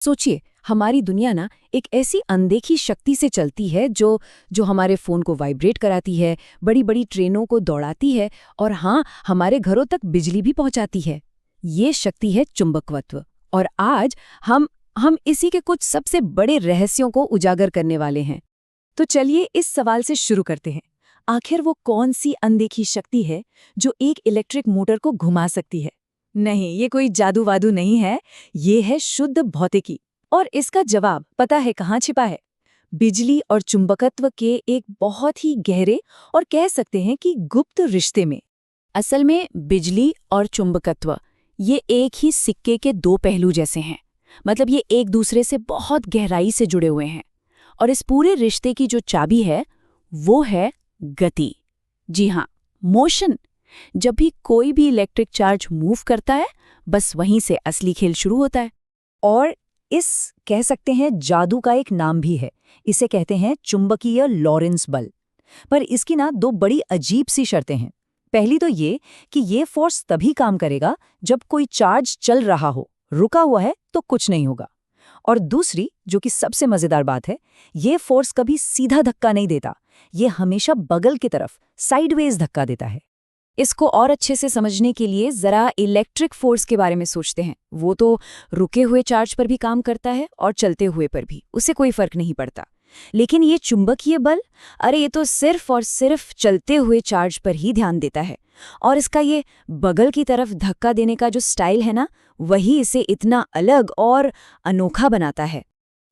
सोचिए, हमारी दुनिया ना एक ऐसी अनदेखी शक्ति से चलती है जो हमारे फोन को वाइब्रेट कराती है, बड़ी बड़ी ट्रेनों को दौड़ाती है और हाँ, हमारे घरों तक बिजली भी पहुंचाती है। ये शक्ति है चुंबकत्व। और आज हम इसी के कुछ सबसे बड़े रहस्यों को उजागर करने वाले हैं। तो चलिए इस सवाल से शुरू करते हैं। आखिर वो कौन सी अनदेखी शक्ति है जो एक इलेक्ट्रिक मोटर को घुमा सकती है? नहीं, ये कोई जादू वादू नहीं है, ये है शुद्ध भौतिकी। और इसका जवाब पता है कहाँ छिपा है? बिजली और चुंबकत्व के एक बहुत ही गहरे और कह सकते हैं कि गुप्त रिश्ते में। असल में बिजली और चुंबकत्व ये एक ही सिक्के के दो पहलू जैसे हैं। मतलब ये एक दूसरे से बहुत गहराई से जुड़े हुए हैं। और इस पूरे रिश्ते की जो चाबी है वो है गति। जी हाँ, मोशन। जब भी कोई भी इलेक्ट्रिक चार्ज मूव करता है, बस वहीं से असली खेल शुरू होता है। और इस कह सकते हैं जादू का एक नाम भी है। इसे कहते हैं चुंबकीय लॉरेंस बल। पर इसकी ना दो बड़ी अजीब सी शर्तें हैं। पहली तो ये कि ये फोर्स तभी काम करेगा जब कोई चार्ज चल रहा हो, रुका हुआ है तो कुछ नहीं होगा। और दूसरी, जो कि सबसे मजेदार बात है, ये फोर्स कभी सीधा धक्का नहीं देता, ये हमेशा बगल की तरफ साइडवेज धक्का देता है। इसको और अच्छे से समझने के लिए जरा इलेक्ट्रिक फोर्स के बारे में सोचते हैं। वो तो रुके हुए चार्ज पर भी काम करता है और चलते हुए पर भी, उससे कोई फर्क नहीं पड़ता। लेकिन ये चुंबकीय बल, अरे ये तो सिर्फ और सिर्फ चलते हुए चार्ज पर ही ध्यान देता है। और इसका ये बगल की तरफ धक्का देने का जो स्टाइल है ना, वही इसे इतना अलग और अनोखा बनाता है।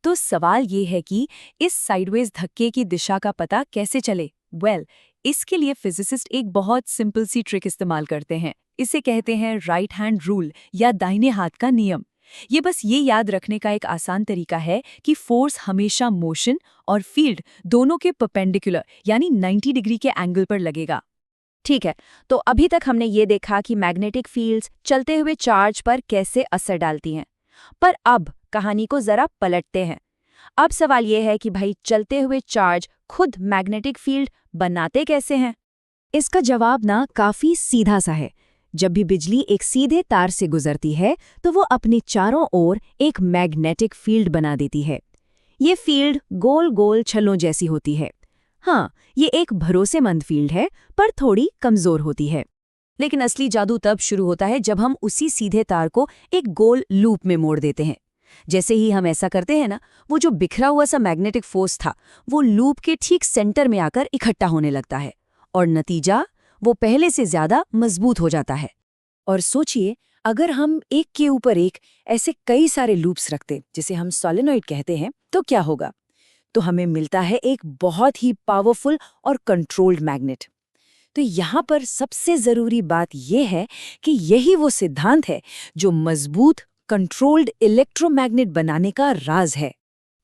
तो सवाल ये है कि इस साइडवेज धक्के की दिशा का पता कैसे चले? इसके लिए फिजिसिस्ट एक बहुत सिंपल सी ट्रिक इस्तेमाल करते हैं। इसे कहते हैं राइट हैंड रूल या दाहिने हाथ का नियम। ये बस ये याद रखने का एक आसान तरीका है कि फोर्स हमेशा मोशन और फील्ड दोनों के परपेंडिकुलर यानी 90 डिग्री के एंगल पर लगेगा। ठीक है, तो अभी तक हमने ये देखा कि मैग्नेटिक फील्ड्स चलते हुए चार्ज पर कैसे असर डालती हैं। पर अब कहानी को जरा पलटते हैं। अब सवाल ये है कि भाई, चलते हुए चार्ज खुद मैग्नेटिक फील्ड बनाते कैसे हैं? इसका जवाब ना काफी सीधा सा है। जब भी बिजली एक सीधे तार से गुजरती है तो वो अपने चारों ओर एक मैग्नेटिक फील्ड बना देती है। ये फील्ड गोल गोल छल्लों जैसी होती है। हाँ, ये एक भरोसेमंद फील्ड है, पर थोड़ी कमजोर होती है। लेकिन असली जादू तब शुरू होता है जब हम उसी सीधे तार को एक गोल लूप में मोड़ देते हैं। जैसे ही हम ऐसा करते हैं ना, वो जो बिखरा हुआ सा मैग्नेटिक फोर्स था, वो लूप के ठीक सेंटर में आकर इकट्ठा होने लगता है। और नतीजा, वो पहले से ज्यादा मजबूत हो जाता है। और सोचिए, अगर हम एक के ऊपर एक ऐसे कई सारे लूप्स रखते, जिसे हम सोलेनॉइड कहते हैं, तो क्या होगा? तो हमें मिलता है एक बहुत ही पावरफुल और कंट्रोल्ड मैग्नेट। तो यहाँ पर सबसे जरूरी बात यह है कि यही वो सिद्धांत है जो मजबूत कंट्रोल्ड इलेक्ट्रोमैग्नेट बनाने का राज है।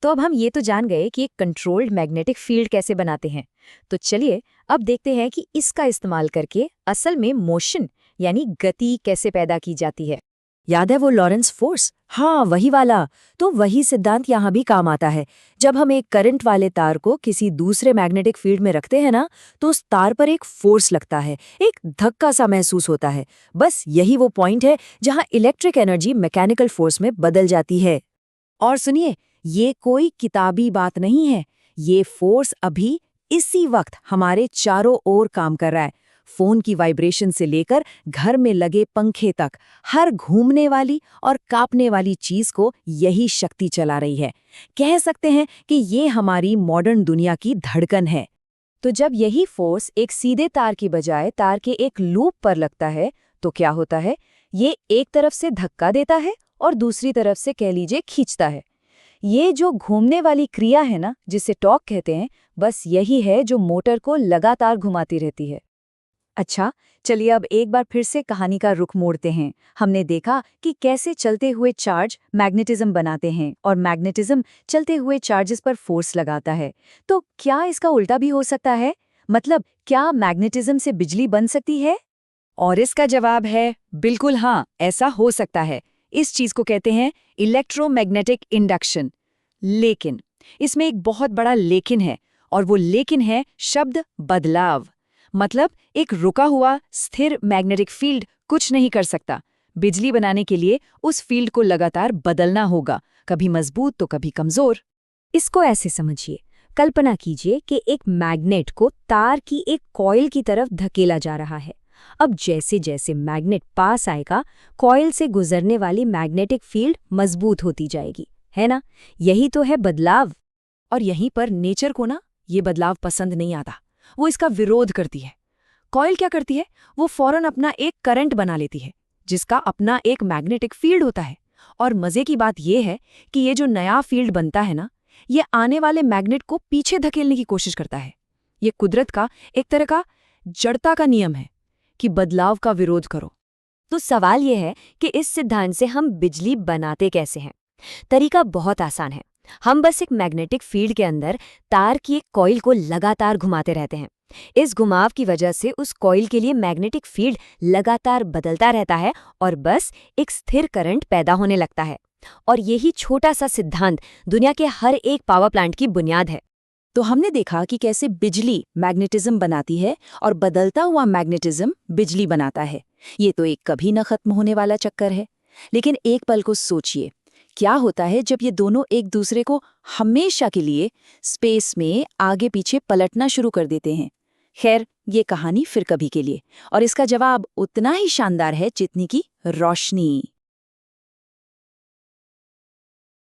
तो अब हम ये तो जान गए कि एक कंट्रोल्ड मैग्नेटिक फील्ड कैसे बनाते हैं। तो चलिए अब देखते हैं कि इसका इस्तेमाल करके असल में मोशन यानी गति कैसे पैदा की जाती है। याद है वो लॉरेंस फोर्स? हाँ, वही वाला। तो वही सिद्धांत यहाँ भी काम आता है। जब हम एक करंट वाले तार को किसी दूसरे मैग्नेटिक फील्ड में रखते हैं ना, तो उस तार पर एक फोर्स लगता है, एक धक्का सा महसूस होता है। बस यही वो पॉइंट है जहाँ इलेक्ट्रिक एनर्जी मैकेनिकल फोर्स में बदल जाती है। और सुनिए, ये कोई किताबी बात नहीं है। ये फोर्स अभी इसी वक्त हमारे चारों ओर काम कर रहा है। फोन की वाइब्रेशन से लेकर घर में लगे पंखे तक, हर घूमने वाली और कांपने वाली चीज को यही शक्ति चला रही है। कह सकते हैं कि ये हमारी मॉडर्न दुनिया की धड़कन है। तो जब यही फोर्स एक सीधे तार की बजाय तार के एक लूप पर लगता है, तो क्या होता है? ये एक तरफ से धक्का देता है और दूसरी तरफ से कह लीजिए खींचता है। ये जो घूमने वाली क्रिया है ना, जिसे टॉर्क कहते हैं, बस यही है जो मोटर को लगातार घुमाती रहती है। अच्छा, चलिए अब एक बार फिर से कहानी का रुख मोड़ते हैं। हमने देखा कि कैसे चलते हुए चार्ज मैग्नेटिज्म बनाते हैं और मैग्नेटिज्म चलते हुए चार्जेस पर फोर्स लगाता है। तो क्या इसका उल्टा भी हो सकता है? मतलब क्या मैग्नेटिज्म से बिजली बन सकती है? और इसका जवाब है बिल्कुल हाँ, ऐसा हो सकता है। इस चीज को कहते हैं इलेक्ट्रोमैग्नेटिक इंडक्शन। लेकिन इसमें एक बहुत बड़ा लेकिन है, और वो लेकिन है शब्द बदलाव। मतलब एक रुका हुआ स्थिर मैग्नेटिक फील्ड कुछ नहीं कर सकता। बिजली बनाने के लिए उस फील्ड को लगातार बदलना होगा, कभी मजबूत तो कभी कमजोर। इसको ऐसे समझिए, कल्पना कीजिए कि एक मैग्नेट को तार की एक कॉइल की तरफ धकेला जा रहा है। अब जैसे जैसे मैग्नेट पास आएगा, कॉइल से गुजरने वाली मैग्नेटिक फील्ड मजबूत होती जाएगी, है ना? यही तो है बदलाव। और यहीं पर नेचर को ना ये बदलाव पसंद नहीं आता, वो इसका विरोध करती है। कॉइल क्या करती है, वो फौरन अपना एक करंट बना लेती है जिसका अपना एक मैग्नेटिक फील्ड होता है। और मजे की बात ये है कि ये जो नया फील्ड बनता है ना, ये आने वाले मैग्नेट को पीछे धकेलने की कोशिश करता है। ये कुदरत का एक तरह का जड़ता का नियम है कि बदलाव का विरोध करो। तो सवाल यह है कि इस सिद्धांत से हम बिजली बनाते कैसे हैं? तरीका बहुत आसान है। हम बस एक मैग्नेटिक फील्ड के अंदर तार की एक कॉइल को लगातार घुमाते रहते हैं। इस घुमाव की वजह से उस कॉइल के लिए मैग्नेटिक फील्ड लगातार बदलता रहता है और बस एक स्थिर करंट पैदा होने लगता है। और यही छोटा सा सिद्धांत दुनिया के हर एक पावर प्लांट की बुनियाद है। तो हमने देखा कि कैसे बिजली मैग्नेटिज्म बनाती है और बदलता हुआ मैग्नेटिज्म बिजली बनाता है। ये तो एक कभी न खत्म होने वाला चक्कर है। लेकिन एक पल को सोचिए, क्या होता है जब ये दोनों एक दूसरे को हमेशा के लिए स्पेस में आगे पीछे पलटना शुरू कर देते हैं? खैर, ये कहानी फिर कभी के लिए, और इसका जवाब उतना ही शानदार है जितनी की रोशनी।